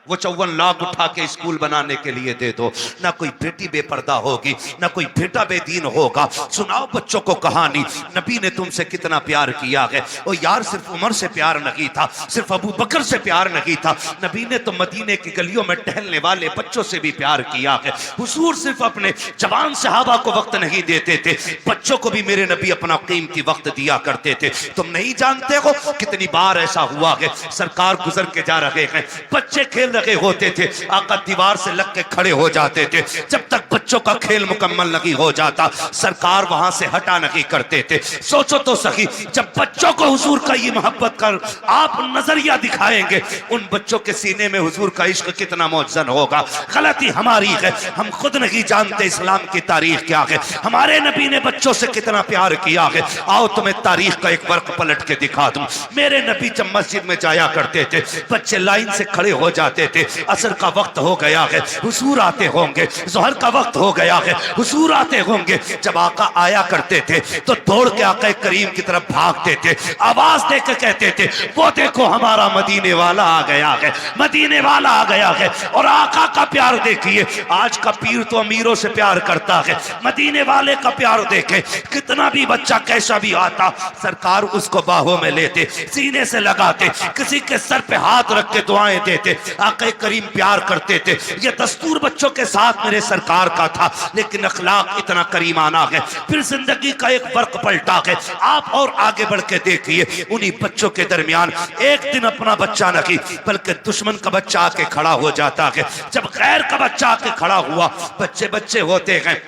वो 54 लाख उठा के स्कूल बनाने के लिए दे दो। ना कोई बेटी बेपर्दा होगी, ना कोई बेटा बेदीन होगा। सुनाओ बच्चों को कहानी, नबी ने तुमसे कितना प्यार किया है। ओ यार, सिर्फ उमर से प्यार नहीं था, सिर्फ अबू बकर से प्यार नहीं था, नबी ने तो मदीने की गलियों में टहलने वाले बच्चों से भी प्यार किया है। हुजूर सिर्फ अपने जवान सहाबा को वक्त नहीं देते थे, बच्चों को भी मेरे नबी अपना कीमती वक्त दिया करते थे। तुम नहीं जानते हो कितनी बार ऐसा हुआ है, सरकार गुजर के जा रहे हैं, बच्चे खेल रहे होते थे, आका दीवार से लग के खड़े हो जाते थे। जब तक बच्चों का खेल मुकम्मल नहीं हो जाता, सरकार वहां से हटा नहीं करते थे। सोचो तो सही, जब बच्चों को हुजूर का ये मोहब्बत कर आप नजरिया दिखाएंगे, उन बच्चों के सीने में हुजूर का इश्क कितना मौजन होगा। गलती हमारी है, हम खुद नहीं जानते इस्लाम की तारीख क्या है, हमारे नबी ने बच्चों से कितना प्यार किया है। आओ तुम्हें तारीख का एक वर्क पलट के दिखा दूं। मेरे नबी जब मस्जिद में जाया करते थे, बच्चे लाइन से खड़े हो जाते थे, असर का वक्त हो गया है, हुजूर आते होंगे, जोहर का वक्त हो गया है, हुजूर आते होंगे। जब आका आया करते थे तो दौड़ के आका करीम की तरफ भागते थे, आवाज देकर कहते थे, वो देखो हमारा मदीने वाला आ गया है, मदीने वाला आ गया है। और आका का प्यार देखिए, आज का पीर तो अमीरों से प्यार करता है, मदीने वाले का प्यार देखे, कितना भी बच्चा कैसा भी आता, सरकार उसको बाहों में लेते, सीने से लगाते, किसी के सर पे हाथ रख के दुआएं देते। आका करीम प्यार करते थे। ये दस्तूर बच्चों के साथ मेरे सरकार का था, लेकिन अखलाक इतना करीमाना है। फिर जिंदगी का एक वर्क पलटा है। आप और आगे बढ़ के देखिए, उन्हीं बच्चों के दरमियान एक दिन अपना बच्चा नहीं बल्कि दुश्मन का बच्चा आके खड़ा हो जाता है। जब गैर का बच्चा आके खड़ा हुआ, बच्चे बच्चे होते हैं,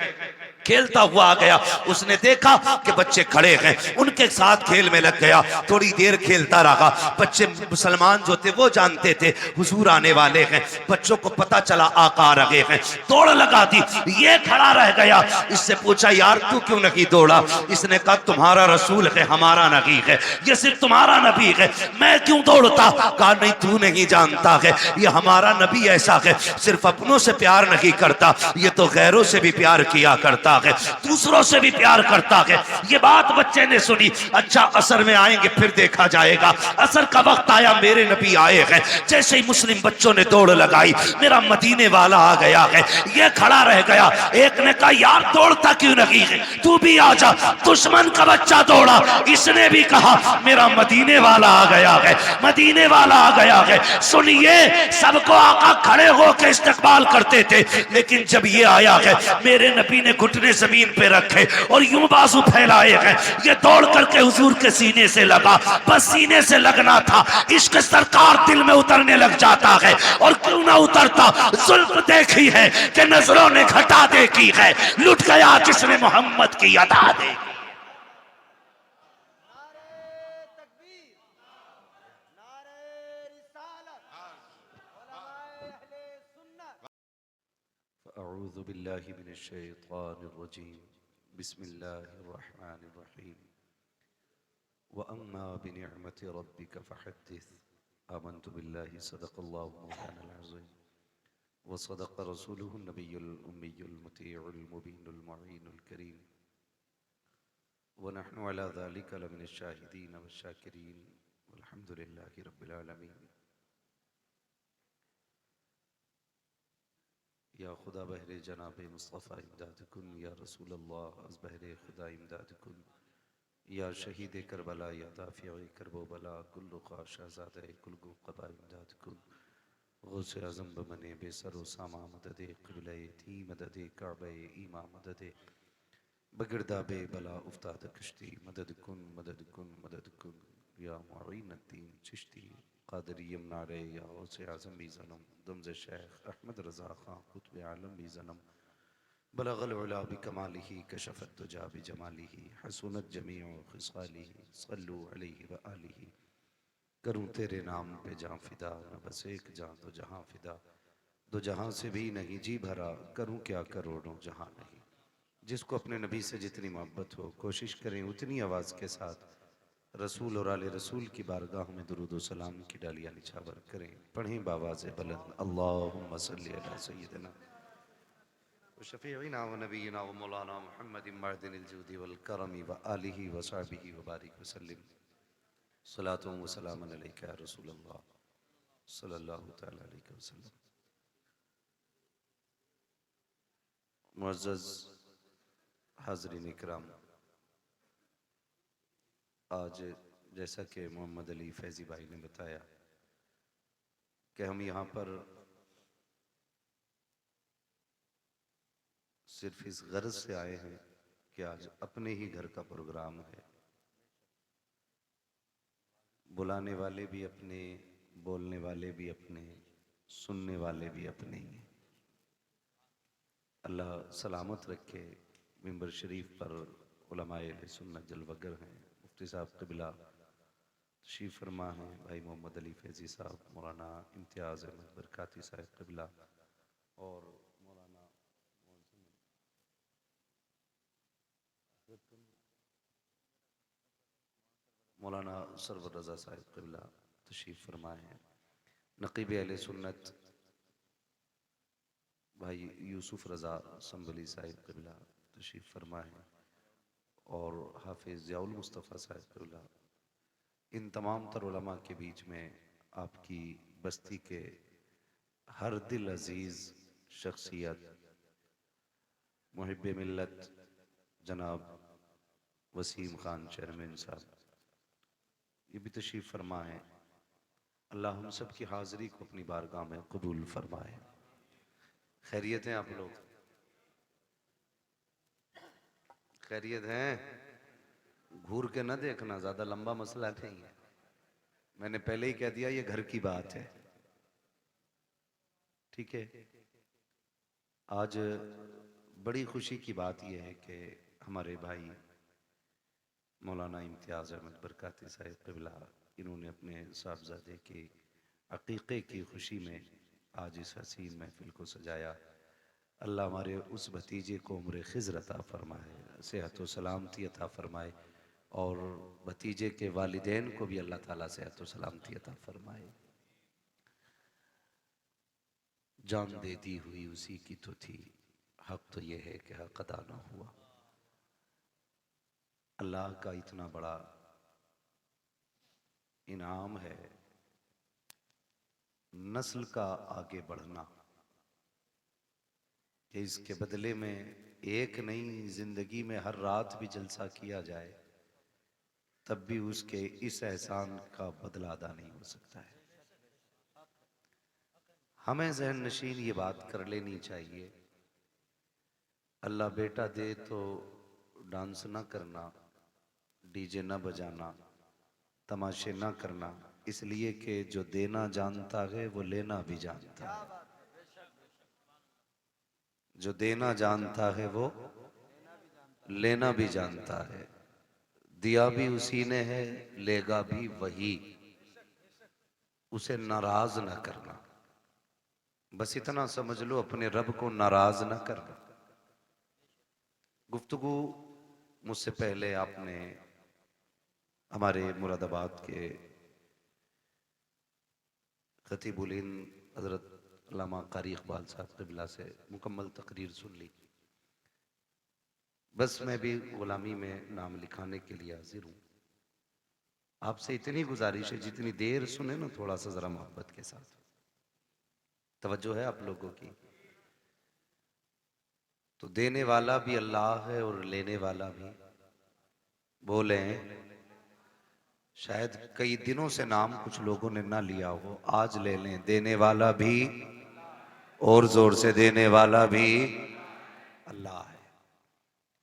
खेलता हुआ आ गया, उसने देखा कि बच्चे खड़े हैं, उनके साथ खेल में लग गया। थोड़ी देर खेलता रहा, बच्चे मुसलमान जो थे वो जानते थे हुजूर आने वाले हैं, बच्चों को पता चला आका आ रहे हैं, दौड़ लगा दी। ये खड़ा रह गया, इससे पूछा यार तू क्यों नहीं दौड़ा? इसने कहा तुम्हारा रसूल है, हमारा नबी है, ये सिर्फ तुम्हारा नबी है, मैं क्यों दौड़ता? कहा नहीं तू नहीं जानता है, ये हमारा नबी ऐसा है, सिर्फ अपनों से प्यार नहीं करता, ये तो गैरों से भी प्यार किया करता है, दूसरों से भी प्यार करता है। ये बात बच्चे ने सुनी। अच्छा असर में आएंगे फिर देखा जाएगा। असर का वक्त आया, मेरे नबी आए हैं। जैसे ही मुस्लिम बच्चों ने दौड़ लगाई, मेरा मदीने वाला आ गया है। ये खड़ा रह गया। एक ने कहा यार दौड़ता क्यों नहीं है, तू भी आ जा। दुश्मन का बच्चा दौड़ा, इसने भी कहा मेरा मदीने वाला आ गया है, मदीने वाला आ गया है। सुनिए, सबको आका खड़े होकर इस्तकबाल करते थे, लेकिन जब ये आया है, मेरे नबी ने घुटने जमीन पे रखे और यूं बाजू फैलाए हैं। ये दौड़ करके हुजूर के सीने से लगा, बस सीने से लगना था, इश्क सरकार दिल में उतरने लग जाता है। और क्यों ना उतरता, जुल्फ देखी है कि नजरों ने घटा देखी है, लुट गया जिसने मोहम्मद की अदा देखी। अऊज़ु बिल्लाहि मिनश शैतानिर रजीम। बिस्मिल्लाहिर रहमानिर रहीम। व अम्मा बिनिअमति रब्बिका फहद्दिस। आमन्तु बिल्लाहि सदक़ल्लाहु मौलानाल अज़ीम व सदक़ रसूलुहुन नबियुल उम्मियुल मुतीउल मुबीनुल मुईनुल करीम व नहनु अला ज़ालिका लमिनश शाहिदीन वश्शाकिरीन वल्हम्दुलिल्लाहि रब्बिल आलमीन। या खुदा बहरे जनाब मुस्तफ़ा इमदाद कुन, या रसूल अल्लाह अज़ बहरे खुदा इमदाद कुन, या शहीद करबला, या दाफ़िए करबो बला, कुल्लु ख़ा शहज़ादा कुल्लु क़बा इमदाद कुन। गौसे आज़म बमने बेसरो सामा मददे क़िबला यती मददे काबे ईमा मददे बगिरदा बे बला उफ्ताद कश्ती मदद कुन मदद कुन मदद कुन। या मुईनुद्दीन चिश्ती क़ादरी यमनारे, या गौसे आज़म भी ज़नम दुम्ज़े शेख अहमद रज़ा ख़ां क़ुत्ब आलम भी ज़नम बलग़ल उला बिकमालिही कशफ़त दुजा बिजमालिही हसूनत जमीउ ख़िसालिही सल्लु अलैहि व आलिही। करूँ तेरे नाम पे जाँ फ़िदा, न बस एक जाँ दो जहाँ फ़िदा, दो जहाँ से भी नहीं जी भरा, करूँ क्या करोड़ों जहाँ नहीं। जिसको अपने नबी से जितनी मोहब्बत हो, कोशिश करें उतनी आवाज़ के साथ रसूल और आले रसूल की बारगाह में दुरूद व सलाम की डालियाँ निछावर करें। पढ़ें बावाज़ बुलंद अल्लाहुम्मा सल्ली अला सय्यिदना व शफ़ीइना व नबीना व मौलाना मुहम्मद मअदिनिल जूदि वल करमी व आलिहि व सहबिहि व बारिक व सल्लिम। सलातो व सलामन अलैका या रसूल अल्लाह। सल्लल्लाहु तआला अलैहि वसल्लम। मुअज़्ज़ज़ हाज़रीन इकराम, आज जैसा कि मोहम्मद अली फैज़ी भाई ने बताया कि हम यहाँ पर सिर्फ इस गर्ज से आए हैं कि आज अपने ही घर का प्रोग्राम है, बुलाने वाले भी अपने, बोलने वाले भी अपने, सुनने वाले भी अपने ही हैं। अल्लाह सलामत रखे। मिंबर शरीफ पर उलमाए अहले सुन्नत जलवगर हैं। मुफ्ती साहब क़िबला तशरीफ़ फरमा हैं, भाई मोहम्मद अली फैज़ी साहब, मौलाना इम्तियाज़ अहमद बरकाती साहब क़िबला और मौलाना सरवर रज़ा साहब क़िबला तशरीफ़ फरमा हैं। नक़ीब अहले सुन्नत भाई यूसुफ रज़ा संभली साहिब क़िबला तशरीफ़ फरमा है और हाफिज़ ज़ियाउल मुस्तफ़ा साहिब क़िबला। इन तमाम तर उलमा के बीच में आपकी बस्ती के हर दिल अजीज़ शख्सियत मुहिब्बे मिल्लत जनाब वसीम खान चेयरमैन साहब ये भी तशरीफ़ फरमा है। अल्लाह हम सब की हाज़िरी को अपनी बारगाह में कबूल फरमाए। खैरियत हैं आप लोग? खैरियत हैं? घूर के न देखना, ज्यादा लंबा मसला नहीं है। मैंने पहले ही कह दिया ये घर की बात है, ठीक है। आज बड़ी खुशी की बात यह है कि हमारे भाई मौलाना इम्तियाज़ अहमद बरकाती साहिब क़िबला इन्होंने अपने साहबजादे के अकीक़े की खुशी में आज इस हसीन महफिल को सजाया। अल्लाह हमारे उस भतीजे को उम्र खिज़र अता फरमाए, सेहत व सलामती अता फरमाए और भतीजे के वालिदैन को भी अल्लाह ताला सेहत व सलामती अता फरमाए। जान दे दी हुई उसी की तो थी, हक तो ये है कि हक अदा ना हुआ। अल्लाह का इतना बड़ा इनाम है नस्ल का आगे बढ़ना कि इसके बदले में एक नई जिंदगी में हर रात भी जलसा किया जाए तब भी उसके इस एहसान का बदला अदा नहीं हो सकता है। हमें ज़हन नशीन ये बात कर लेनी चाहिए, अल्लाह बेटा दे तो डांस ना करना, डीजे ना बजाना, तमाशे ना करना, इसलिए कि जो देना जानता है वो लेना भी जानता है। जो देना जानता है वो लेना भी जानता है। दिया भी उसी ने है, लेगा भी वही, उसे नाराज ना करना। बस इतना समझ लो, अपने रब को नाराज ना करना। गुफ्तगू मुझसे पहले आपने हमारे मुरादाबाद के खतीबुल हिंद हजरत अल्लामा कारी इकबाल साहब क़िबला से मुकम्मल तकरीर सुन ली। बस मैं भी गुलामी में नाम लिखाने के लिए हाजिर हूँ। आपसे इतनी गुजारिश है, जितनी देर सुने ना थोड़ा सा जरा मोहब्बत के साथ, तवज्जो है आप लोगों की। तो देने वाला भी अल्लाह है और लेने वाला भी। बोले शायद कई दिनों से नाम कुछ लोगों ने ना लिया हो, आज ले लें। देने वाला भी और जोर से, देने वाला भी अल्लाह है।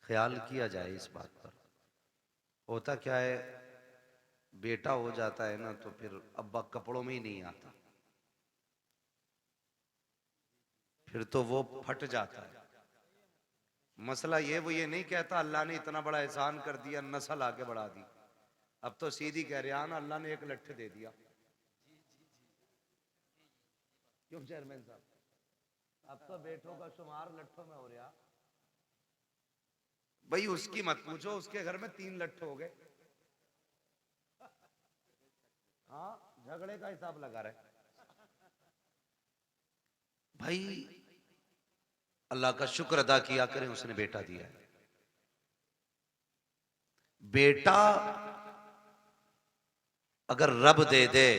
ख्याल किया जाए इस बात पर। होता क्या है, बेटा हो जाता है ना तो फिर अब्बा कपड़ों में ही नहीं आता, फिर तो वो फट जाता है। मसला ये, वो ये नहीं कहता अल्लाह ने इतना बड़ा एहसान कर दिया, नस्ल आगे बढ़ा दी। अब तो सीधी कह रहे ना, अल्लाह ने एक लठ दे दिया। क्यों चेयरमैन साहब, अब तो बेटों का शुमार लट्ठों में हो रहा। भाई उसकी मत पूछो, उसके घर में 3 लट्ठे हो गए। हाँ, झगड़े का हिसाब लगा रहे भाई। अल्लाह का शुक्र अदा किया करें, उसने बेटा दिया है। बेटा अगर रब दे दे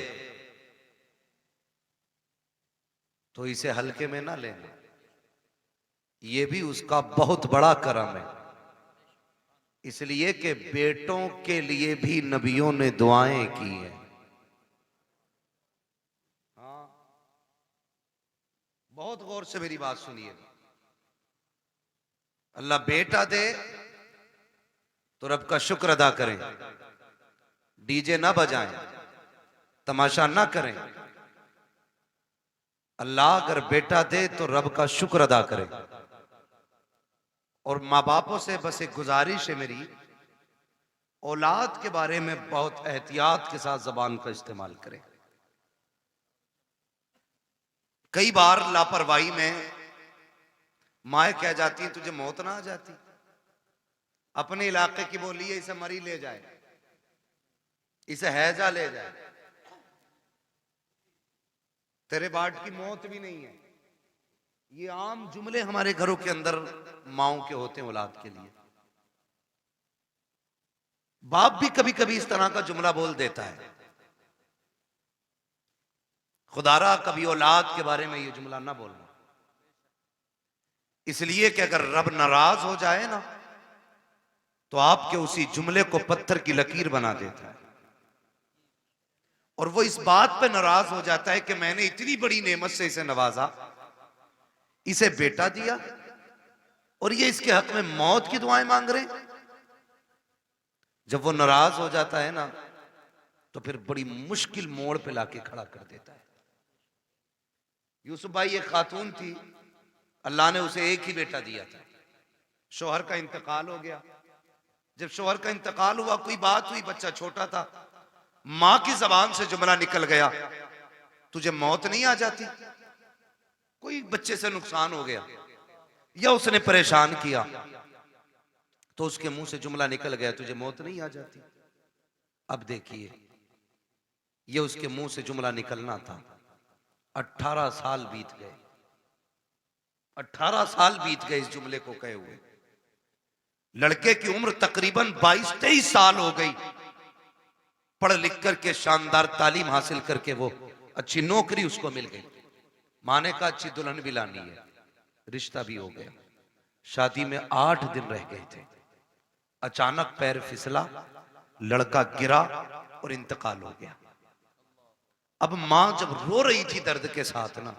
तो इसे हल्के में ना लेना, ये भी उसका बहुत बड़ा करम है। इसलिए कि बेटों के लिए भी नबियों ने दुआएं की हैं। हाँ, बहुत गौर से मेरी बात सुनिएगा। अल्लाह बेटा दे तो रब का शुक्र अदा करें, डीजे ना बजाएं, तमाशा ना करें। अल्लाह अगर बेटा दे तो रब का शुक्र अदा करें। और माँ बापों से बस एक गुजारिश है मेरी, औलाद के बारे में बहुत एहतियात के साथ जबान का इस्तेमाल करें। कई बार लापरवाही में माए कह जाती है तुझे मौत ना आ जाती, अपने इलाके की बोली है इसे मरी ले जाए, इसे हैजा ले जाए, तेरे बाट की मौत भी नहीं है। ये आम जुमले हमारे घरों के अंदर माओ के होते हैं औलाद के लिए। बाप भी कभी कभी इस तरह का जुमला बोल देता है। खुदारा कभी औलाद के बारे में ये जुमला ना बोलना, इसलिए कि अगर रब नाराज हो जाए ना तो आपके उसी जुमले को पत्थर की लकीर बना देता है। और वो इस बात पे नाराज हो जाता है कि मैंने इतनी बड़ी नेमत से इसे नवाजा, इसे बेटा दिया और ये इसके हक में मौत की दुआएं मांग रहे हैं। जब वो नाराज हो जाता है ना तो फिर बड़ी मुश्किल मोड़ पे लाके खड़ा कर देता है। यूसुफ भाई एक खातून थी, अल्लाह ने उसे एक ही बेटा दिया था, शौहर का इंतकाल हो गया। जब शौहर का इंतकाल हुआ, कोई बात हुई, बच्चा छोटा था, मां की जबान से जुमला निकल गया तुझे मौत नहीं आ जाती। कोई बच्चे से नुकसान हो गया या उसने परेशान किया तो उसके मुंह से जुमला निकल गया तुझे मौत नहीं आ जाती। अब देखिए, ये उसके मुंह से जुमला निकलना था। 18 साल बीत गए, 18 साल बीत गए इस जुमले को कहे हुए। लड़के की उम्र तकरीबन 22-23 साल हो गई। पढ़ लिख करके शानदार तालीम हासिल करके वो अच्छी नौकरी उसको मिल गई। मां ने कहा अच्छी दुल्हन भी लानी है, रिश्ता भी हो गया। शादी में 8 दिन रह गए थे, अचानक पैर फिसला, लड़का गिरा और इंतकाल हो गया। अब मां जब रो रही थी दर्द के साथ ना,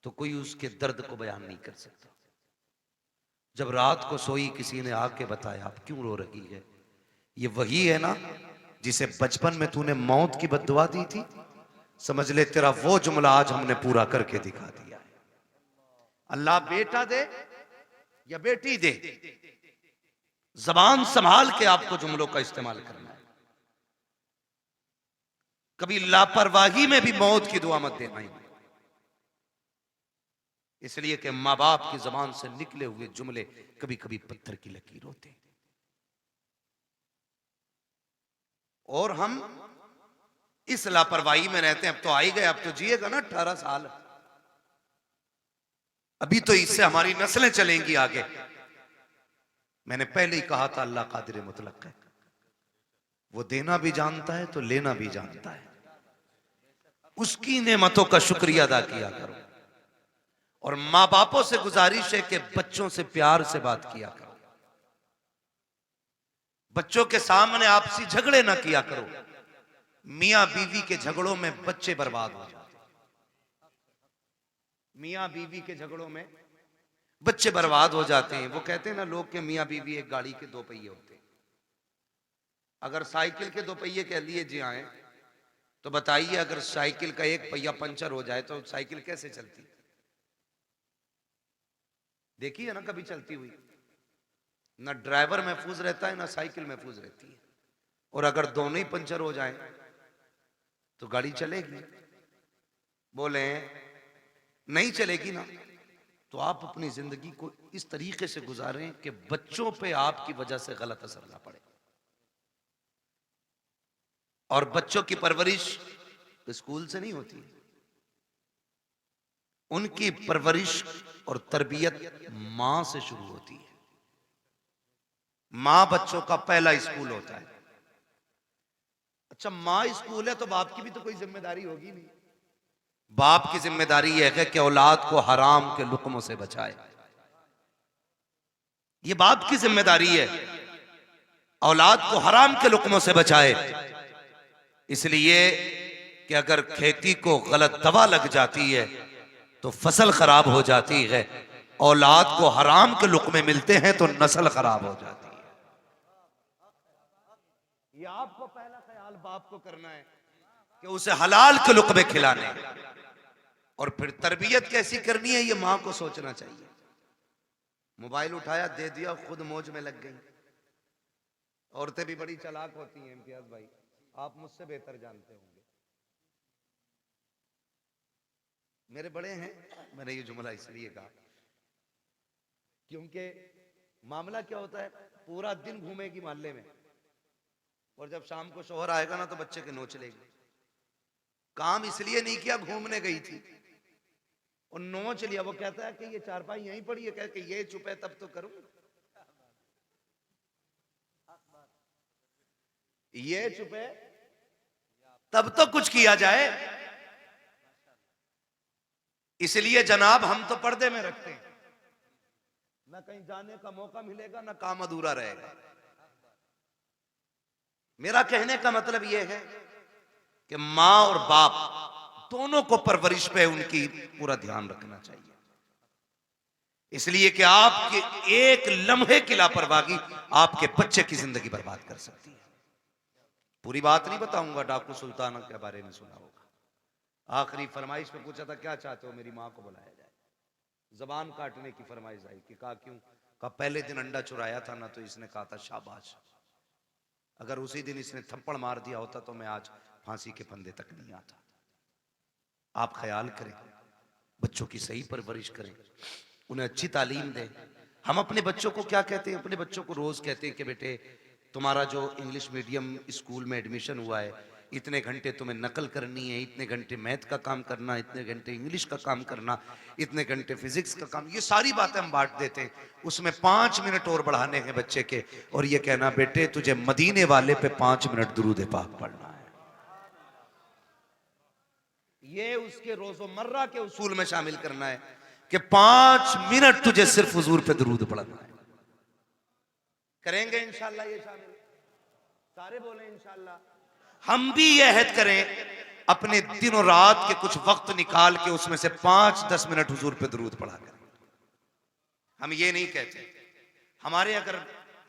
तो कोई उसके दर्द को बयान नहीं कर सकता। जब रात को सोई, किसी ने आके बताया आप क्यों रो रही है? ये वही है ना जिसे बचपन में तूने मौत की बद्दुआ दी थी, समझ ले तेरा वो जुमला आज हमने पूरा करके दिखा दिया है। अल्लाह बेटा दे या बेटी दे, जबान संभाल के आपको जुमलों का इस्तेमाल करना है। कभी लापरवाही में भी मौत की दुआ मत देना, इसलिए कि मां बाप की जबान से निकले हुए जुमले कभी कभी पत्थर की लकीर होते हैं। और हम इस लापरवाही में रहते हैं। अब तो आ ही गए, अब तो जिएगा ना 18 साल, अभी तो इससे हमारी नस्लें चलेंगी आगे। मैंने पहले ही कहा था अल्लाह कादिर मुतलक है, वो देना भी जानता है तो लेना भी जानता है। उसकी नेमतों का शुक्रिया अदा किया करो। और मां बापों से गुजारिश है कि बच्चों से प्यार से बात किया करो। बच्चों के सामने आपसी झगड़े ना किया करो। मियां बीवी के झगड़ों में बच्चे बर्बाद हो जाते हैं। मियां बीवी के झगड़ों में बच्चे बर्बाद हो जाते हैं। वो कहते हैं ना लोग के मियां बीवी एक गाड़ी के 2 पहिए होते हैं। अगर साइकिल के 2 पहिए कह लिए जी आए तो बताइए, अगर साइकिल का एक पहिया पंचर हो जाए तो साइकिल कैसे चलती? देखी है ना कभी चलती हुई? ना ड्राइवर महफूज रहता है ना साइकिल महफूज रहती है। और अगर दोनों ही पंचर हो जाए तो गाड़ी चलेगी? बोले नहीं चलेगी ना। तो आप अपनी जिंदगी को इस तरीके से गुजारें कि बच्चों पे आपकी वजह से गलत असर ना पड़े। और बच्चों की परवरिश स्कूल से नहीं होती, उनकी परवरिश और तरबियत मां से शुरू होती है। मां बच्चों का पहला स्कूल होता है। अच्छा, मां स्कूल है तो बाप की भी तो कोई जिम्मेदारी होगी नहीं। बाप की जिम्मेदारी यह है कि औलाद को हराम के लुक्मों से बचाए। ये बाप की जिम्मेदारी है, औलाद को हराम के लुक्मों से बचाए। इसलिए कि अगर खेती को गलत दवा लग जाती है तो फसल खराब हो जाती है, औलाद को हराम के लुक्मे मिलते हैं तो नस्ल खराब हो जाती है। ये आपको पहला ख्याल बाप को करना है कि उसे हलाल के लुक्मे खिलाने, और फिर तरबियत कैसी करनी है ये मां को सोचना चाहिए। मोबाइल उठाया दे दिया, खुद मौज में लग गई। औरतें भी बड़ी चालाक होती हैं इम्तियाज भाई, आप मुझसे बेहतर जानते होंगे। मेरे बड़े हैं, मैंने ये जुमला इसलिए कहा क्योंकि मामला क्या होता है, पूरा दिन घूमेगी मोहल्ले में और जब शाम को शोहर आएगा ना तो बच्चे के नोच लेगी। काम इसलिए नहीं किया, घूमने गई थी और नोच लिया। वो कहता है कि ये चारपाई यहीं पड़ी है, कह के ये चुप है तब तो करूं, ये चुप है तब तो कुछ किया जाए। इसलिए जनाब हम तो पर्दे में रखते हैं, ना कहीं जाने का मौका मिलेगा ना काम अधूरा रहेगा। मेरा कहने का मतलब यह है कि मां और बाप दोनों को परवरिश पे उनकी पूरा ध्यान रखना चाहिए। इसलिए कि आपके एक लम्हे की लापरवाही आपके बच्चे की जिंदगी बर्बाद कर सकती है। पूरी बात नहीं बताऊंगा, डाकू सुल्ताना के बारे में सुना होगा। आखिरी फरमाइश में पूछा था क्या चाहते हो, मेरी मां को बुलाया जाए। जबान काटने की फरमाइश आई कि कहा क्यों, कहा पहले दिन अंडा चुराया था ना तो इसने कहा था शाबाश, अगर उसी दिन इसने थप्पड़ मार दिया होता तो मैं आज फांसी के फंदे तक नहीं आता। आप ख्याल करें, बच्चों की सही परवरिश करें, उन्हें अच्छी तालीम दें। हम अपने बच्चों को क्या कहते हैं, अपने बच्चों को रोज कहते हैं कि बेटे तुम्हारा जो इंग्लिश मीडियम स्कूल में एडमिशन हुआ है, इतने घंटे तुम्हें नकल करनी है, इतने घंटे मैथ का काम करना, इतने घंटे इंग्लिश का काम करना, इतने घंटे फिजिक्स का काम। ये सारी बातें हम बांट देते हैं, उसमें 5 मिनट और बढ़ाने हैं बच्चे के, और ये कहना बेटे तुझे मदीने वाले पे 5 मिनट दुरूद पाक पढ़ना है। ये उसके रोजमर्रा के उसूल में शामिल करना है कि 5 मिनट तुझे सिर्फ हुजूर पे दुरूद पढ़ना है। करेंगे इंशाल्लाह ये शामिल, सारे बोले इंशाल्लाह। हम भी ये अहद करें अपने दिन और रात के कुछ वक्त निकाल के उसमें से 5-10 मिनट हुजूर पे दुरूद पढ़ा करें। हम ये नहीं कहते, हमारे अगर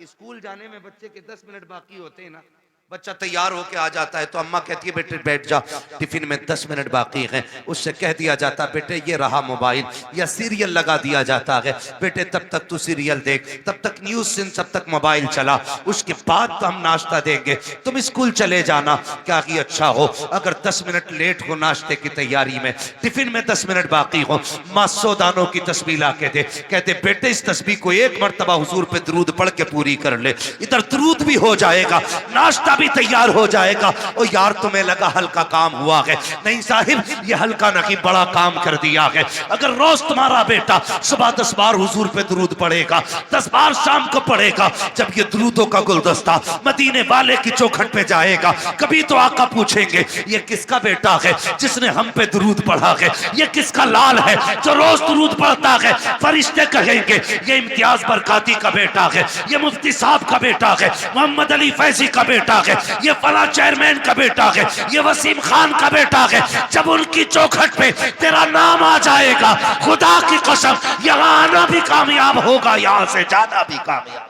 स्कूल जाने में बच्चे के 10 मिनट बाकी होते हैं ना, बच्चा तैयार होके आ जाता है तो अम्मा कहती है बेटे बैठ जा, टिफिन में 10 मिनट बाकी हैं। उससे कह दिया जाता बेटे ये रहा मोबाइल, या सीरियल लगा दिया जाता है, बेटे तब तक तू सीरियल देख, तब तक न्यूज सुन, तब तक मोबाइल चला, उसके बाद तो हम नाश्ता देंगे, तुम स्कूल चले जाना। क्या ही अच्छा हो अगर 10 मिनट लेट हो नाश्ते की तैयारी में, टिफिन में 10 मिनट बाकी हो, माँ 100 दानों की तस्बीह ला के दे, कहते बेटे इस तस्बीह को एक मर्तबा हुजूर पे दरूद पढ़ के पूरी कर ले, इधर दरूद भी हो जाएगा, नाश्ता भी तैयार हो जाएगा। ओ यार तुम्हें लगा हल्का काम हुआ है, नहीं साहिब ये हल्का नहीं बड़ा काम कर दिया है। अगर रोज तुम्हारा बेटा सुबह 10 बार हुजूर पे दरूद पढ़ेगा, 10 बार शाम को पढ़ेगा, जब ये दरूदों का गुलदस्ता मदीने वाले की चौखट पे जाएगा, कभी तो आका पूछेंगे ये किसका बेटा है जिसने हम पे दरूद पढ़ा है, ये किसका लाल है जो रोज दरूद पढ़ता है। फरिश्ते कहेंगे ये इम्तियाज बरकाती का बेटा है, ये मुफ्ती साहब का बेटा है, मोहम्मद अली फैजी का बेटा है, ये फला चेयरमैन का बेटा है, ये वसीम खान का बेटा है। जब उनकी चौखट पे तेरा नाम आ जाएगा, खुदा की कसम यहां आना भी कामयाब होगा, यहां से जाना भी कामयाब।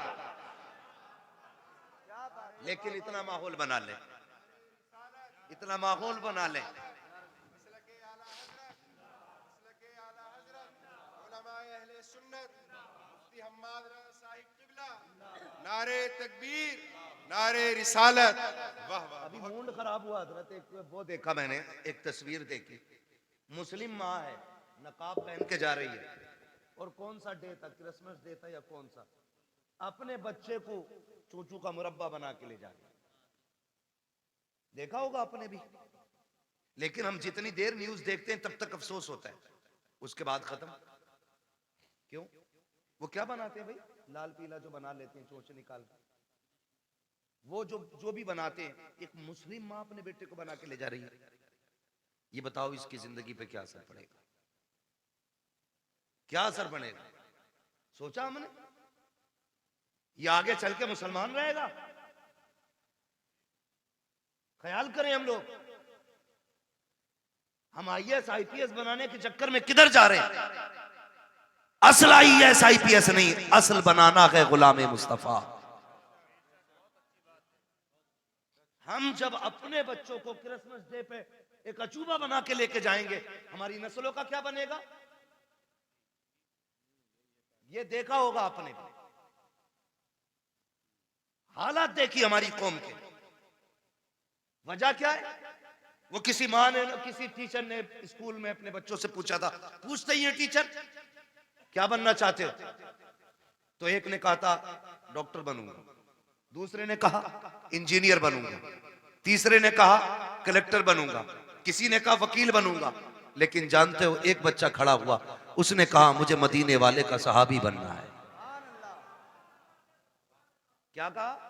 लेकिन इतना माहौल बना ले, इतना माहौल बना ले। नारे तकबीर, नारे रिसालत। वाह वाह, अभी मूड खराब हुआ हजरत, एक वो देखा मैंने, एक तस्वीर देखी, मुस्लिम माँ है, नकाब पहन के जा रही है, और कौन सा डे था, क्रिसमस डे था या कौन सा, अपने बच्चे को चूचू का मुरब्बा बना के ले जा रही है। देखा होगा आपने भी। लेकिन हम जितनी देर न्यूज देखते हैं तब तक अफसोस होता है, उसके बाद खत्म। क्यों? वो क्या बनाते हैं भाई, लाल पीला जो बना लेते हैं चोंच निकाल के, वो जो भी बनाते हैं, एक मुस्लिम माँ अपने बेटे को बना के ले जा रही है। ये बताओ इसकी जिंदगी पे क्या असर पड़ेगा, क्या असर पड़ेगा? सोचा हमने? ये आगे चल के मुसलमान रहेगा? ख्याल करें हम लोग। हम आईएएस आईपीएस बनाने के चक्कर में किधर जा रहे हैं? असल आईएएस आईपीएस नहीं, असल बनाना है गुलाम मुस्तफा। हम जब अपने बच्चों को क्रिसमस डे पे एक अचूबा बना के लेके जाएंगे, हमारी नस्लों का क्या बनेगा? ये देखा होगा आपने, हालात देखी हमारी कौम के। वजह क्या है? वो किसी माँ ने, किसी टीचर ने स्कूल में अपने बच्चों से पूछा था, पूछते ही है टीचर क्या बनना चाहते हो? तो एक ने कहा था डॉक्टर बनूंगा, दूसरे ने कहा इंजीनियर बनूंगा, तीसरे ने कहा कलेक्टर बनूंगा, किसी ने कहा वकील बनूंगा। लेकिन जानते हो एक बच्चा खड़ा हुआ, उसने कहा मुझे मदीने वाले का सहाबी बनना है। क्या कहा?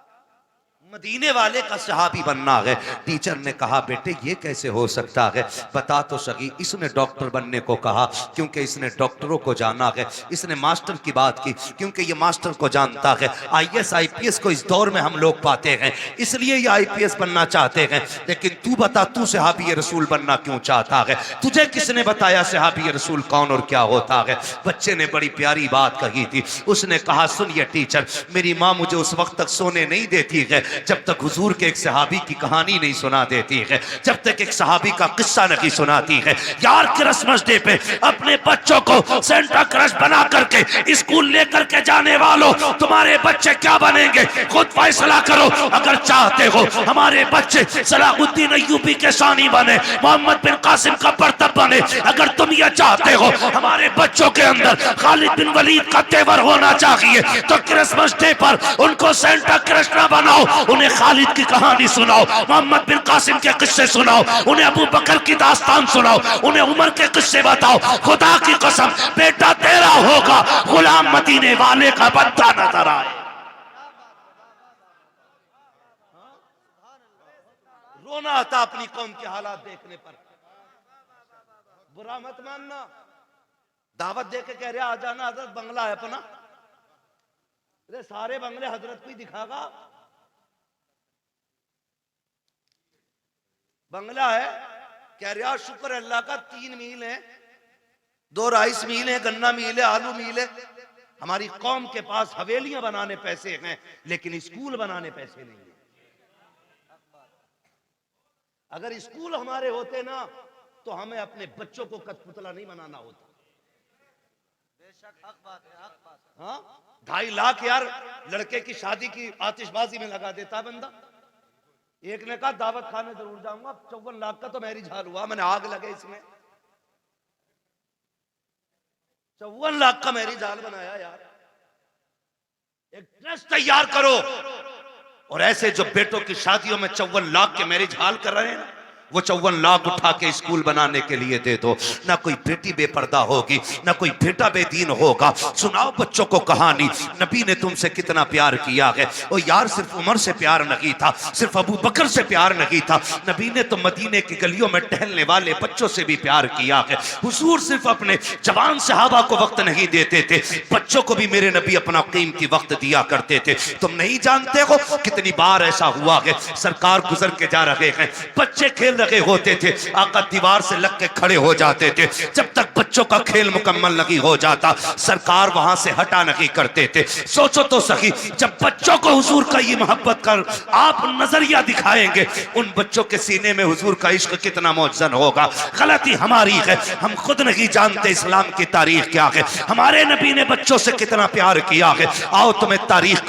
मदीने वाले का सहाबी बनना है। टीचर ने कहा बेटे ये कैसे हो सकता है, बता तो सही। इसने डॉक्टर बनने को कहा क्योंकि इसने डॉक्टरों को जाना है। इसने मास्टर की बात की क्योंकि ये मास्टर को जानता है। आईएएस आईपीएस को इस दौर में हम लोग पाते हैं, इसलिए ये आईपीएस बनना चाहते हैं। लेकिन तू बता, तू सहाबी रसूल बनना क्यों चाहता है? तुझे किसने बताया सहाबी रसूल कौन और क्या होता है? बच्चे ने बड़ी प्यारी बात कही थी। उसने कहा सुनिए टीचर, मेरी माँ मुझे उस वक्त तक सोने नहीं देती है जब तक हुजूर के एक सहाबी की कहानी नहीं सुना देती है, जब तक एक सहाबी का किस्सा नहीं सुनाती है। यार क्रिसमस डे पे अपने बच्चों को सेंटा क्रश बना करके स्कूल लेकर के जाने वालों, तुम्हारे बच्चे क्या बनेंगे खुद फैसला करो। अगर चाहते हो हमारे बच्चे सलाहुद्दीन अय्यूबी के सानी बने, मोहम्मद बिन कासिम का बर्तब बने, अगर तुम ये चाहते हो हमारे बच्चों के अंदर खालिद बिन वलीद का तेवर होना चाहिए, तो क्रिसमस डे पर उनको सेंटा क्रश ना बनाओ, उन्हें खालिद की कहानी सुनाओ, मोहम्मद बिन कासिम के किस्से सुनाओ, उन्हें अबू बकर की दास्तान सुनाओ, उन्हें उमर के किस्से बताओ। खुदा की कसम बेटा तेरा होगा, गुलाम मदीने वाले का बच्चा नजर आए। रोना आता अपनी कौम के हालात देखने पर। बुरा मत मानना, दावत दे के कह रहे आ जाना, हजरत बंगला है अपना। अरे सारे बंगले हजरत को ही दिखागा। बंगला है, कह रहा शुक्र अल्लाह का 3 मील है, 2 राइस मील है, गन्ना मील है, आलू मील है। हमारी कौम के पास हवेलियां बनाने पैसे हैं लेकिन स्कूल बनाने पैसे नहीं है। अगर स्कूल हमारे होते ना तो हमें अपने बच्चों को कठपुतला नहीं बनाना होता। बेशक हक बात है, हक बात है। हाँ 2.5 लाख यार लड़के की शादी की आतिशबाजी में लगा देता बंदा। एक ने कहा दावत खाने जरूर जाऊंगा, 54 लाख का तो मैरिज हाल हुआ, मैंने आग लगे इसमें। 54 लाख का मैरिज हाल बनाया यार। एक ट्रस्ट तैयार करो और ऐसे जो बेटों की शादियों में 54 लाख के मैरिज हाल कर रहे हैं वो 54 लाख उठा के स्कूल बनाने के लिए दे दो। ना कोई बेटी बेपर्दा होगी, ना कोई बेटा बेदीन होगा। सुनाओ बच्चों को कहानी, नबी ने तुमसे कितना प्यार किया है। ओ यार सिर्फ उमर से प्यार नहीं था, सिर्फ अबू बकर से प्यार नहीं था, नबी ने तो मदीने की गलियों में टहलने वाले बच्चों से भी प्यार किया है। हुजूर सिर्फ अपने जवान सहाबा को वक्त नहीं देते थे, बच्चों को भी मेरे नबी अपना कीमती वक्त दिया करते थे। तुम नहीं जानते हो कितनी बार ऐसा हुआ है, सरकार गुजर के जा रहे हैं, बच्चे खेल रहे होते थे, आका दीवार से लग के खड़े हो जाते थे। जब तक बच्चों का खेल मुकम्मल नहीं हो जाता सरकार वहां से हटा नहीं करते थे। सोचो तो सही, जब बच्चों को हुजूर का ये मोहब्बत कर आप नजरिया दिखाएंगे, उन बच्चों के सीने में हुजूर का इश्क कितना मौजन होगा। गलती हमारी है, हम खुद नहीं जानते इस्लाम की तारीख क्या है, हमारे नबी ने बच्चों से कितना प्यार किया है। आओ तुम्हें तारीख